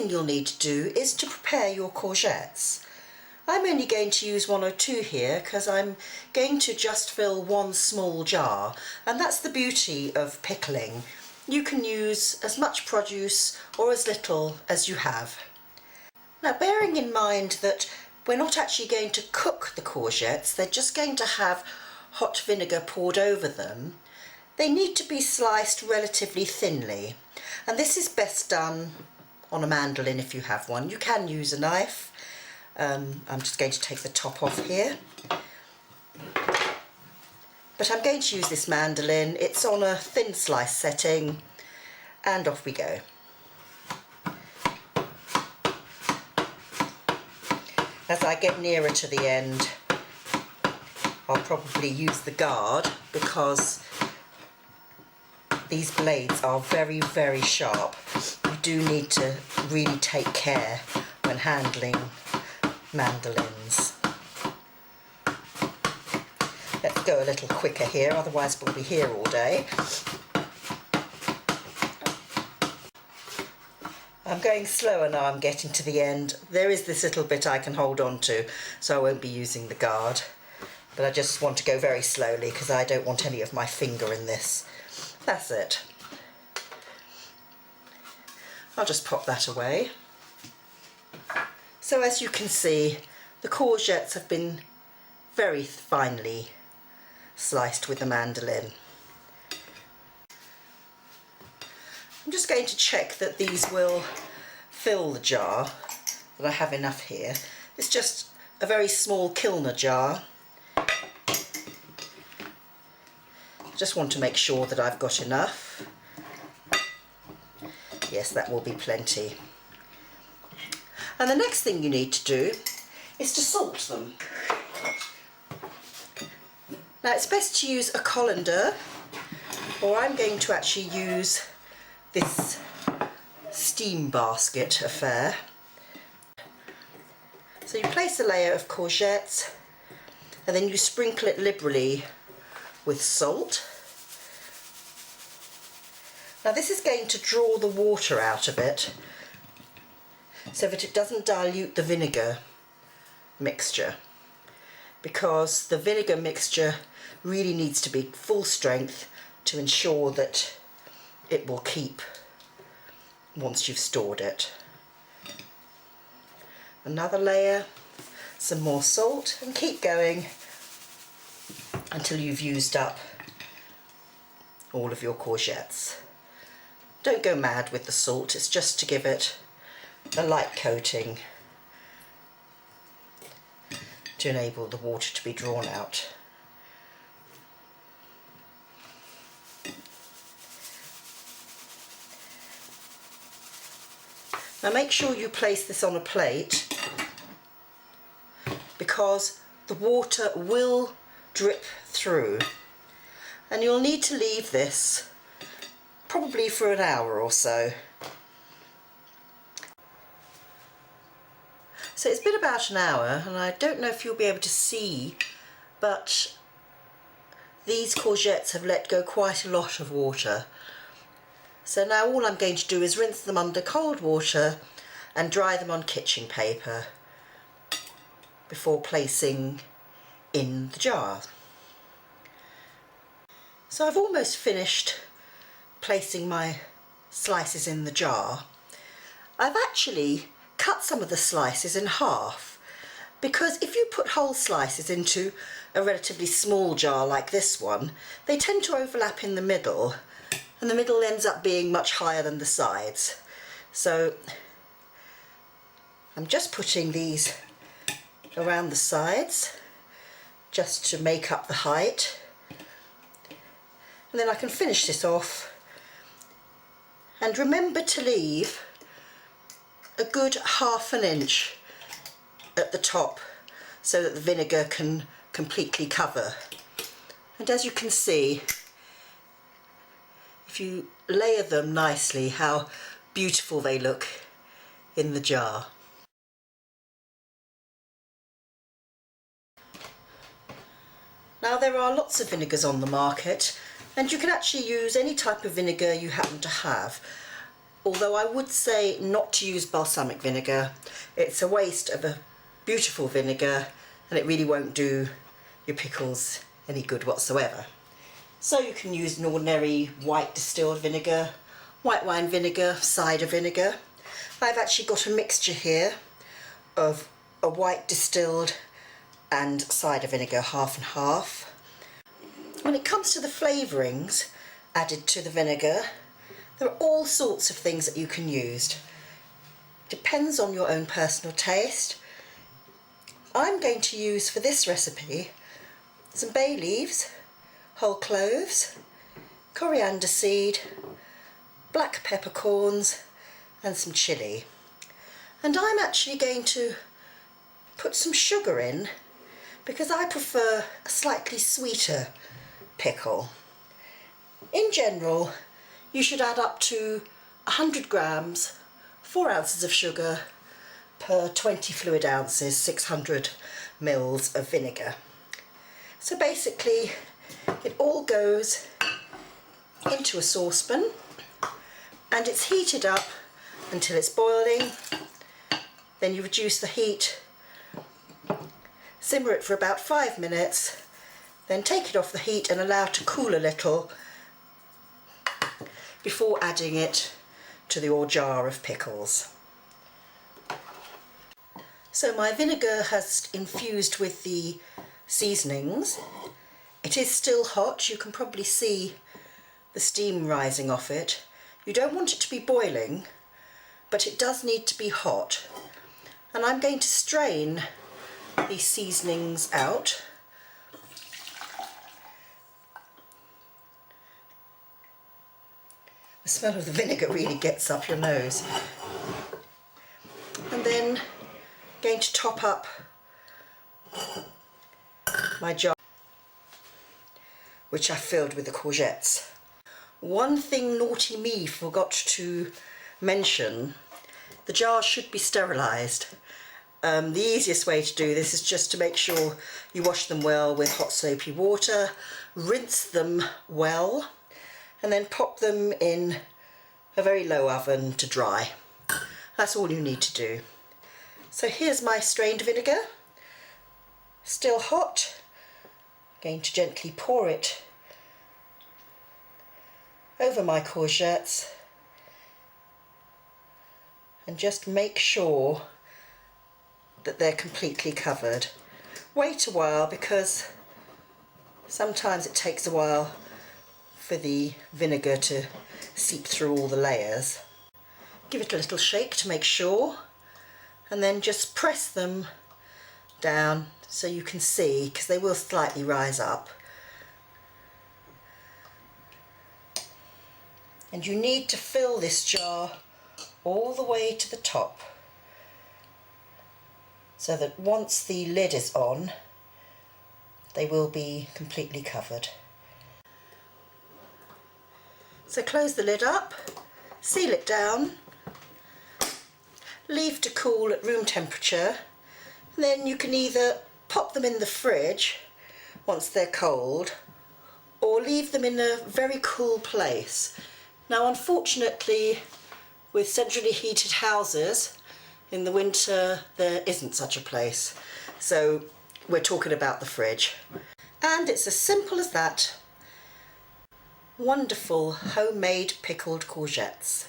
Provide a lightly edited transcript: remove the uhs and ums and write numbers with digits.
thing you'll need to do is to prepare your courgettes. I'm only going to use 1 or 2 here because I'm going to just fill 1 small jar, and that's the beauty of pickling. You can use as much produce or as little as you have. Now, bearing in mind that we're not actually going to cook the courgettes, they're just going to have hot vinegar poured over them, they need to be sliced relatively thinly, and this is best done on a mandolin if you have one. You can use a knife. I'm just going to take the top off here, but I'm going to use this mandolin. It's on a thin slice setting, and off we go. As I get nearer to the end, I'll probably use the guard because these blades are very, very sharp. You do need to really take care when handling mandolins. Let's go a little quicker here, otherwise we'll be here all day. I'm going slower now I'm getting to the end. There is this little bit I can hold on to, so I won't be using the guard. But I just want to go very slowly because I don't want any of my finger in this. That's it. I'll just pop that away. So as you can see, the courgettes have been very finely sliced with the mandolin. I'm just going to check that these will fill the jar, that I have enough here. It's just a very small kilner jar. I just want to make sure that I've got enough. Yes, that will be plenty. And the next thing you need to do is to salt them. Now it's best to use a colander, or I'm going to actually use this steam basket affair. So you place a layer of courgettes and then you sprinkle it liberally with salt. Now this is going to draw the water out of it so that it doesn't dilute the vinegar mixture, because the vinegar mixture really needs to be full strength to ensure that it will keep once you've stored it. Another layer, some more salt, and keep going until you've used up all of your courgettes. Don't go mad with the salt, it's just to give it a light coating to enable the water to be drawn out. Now make sure you place this on a plate, because the water will drip through, and you'll need to leave this probably for an hour or so. So it's been about an hour, and I don't know if you'll be able to see, but these courgettes have let go quite a lot of water. So now all I'm going to do is rinse them under cold water and dry them on kitchen paper before placing in the jar. So I've almost finished placing my slices in the jar. I've actually cut some of the slices in half, because if you put whole slices into a relatively small jar like this one, they tend to overlap in the middle, and the middle ends up being much higher than the sides. So I'm just putting these around the sides just to make up the height, and then I can finish this off. And remember to leave a good ½ an inch at the top so that the vinegar can completely cover. And as you can see, if you layer them nicely, how beautiful they look in the jar. Now there are lots of vinegars on the market, and you can actually use any type of vinegar you happen to have. although I would say not to use balsamic vinegar. It's a waste of a beautiful vinegar and it really won't do your pickles any good whatsoever. So you can use an ordinary white distilled vinegar, white wine vinegar, cider vinegar. I've actually got a mixture here of a white distilled and cider vinegar, half and half. When it comes to the flavourings added to the vinegar, there are all sorts of things that you can use. Depends on your own personal taste. I'm going to use for this recipe some bay leaves, whole cloves, coriander seed, black peppercorns and some chilli. And I'm actually going to put some sugar in because I prefer a slightly sweeter pickle. In general, you should add up to 100 grams, 4 ounces of sugar per 20 fluid ounces, 600 mils of vinegar. So basically it all goes into a saucepan and it's heated up until it's boiling. Then you reduce the heat, simmer it for about 5 minutes, then take it off the heat and allow it to cool a little before adding it to your jar of pickles. So my vinegar has infused with the seasonings. It is still hot, you can probably see the steam rising off it. You don't want it to be boiling, but it does need to be hot. And I'm going to strain these seasonings out. The smell of the vinegar really gets up your nose. And then I'm going to top up my jar, which I filled with the courgettes. One thing naughty me forgot to mention, the jar should be sterilised. The easiest way to do this is just to make sure you wash them well with hot soapy water, rinse them well, and then pop them in a very low oven to dry. That's all you need to do. So here's my strained vinegar, still hot. I'm going to gently pour it over my courgettes and just make sure that they're completely covered. Wait a while because sometimes it takes a while for the vinegar to seep through all the layers. Give it a little shake to make sure and then just press them down so you can see, because they will slightly rise up. And you need to fill this jar all the way to the top so that once the lid is on, they will be completely covered. So close the lid up, seal it down, leave to cool at room temperature, and then you can either pop them in the fridge once they're cold or leave them in a very cool place. Now unfortunately, with centrally heated houses in the winter there isn't such a place, so we're talking about the fridge. And it's as simple as that. Wonderful homemade pickled courgettes.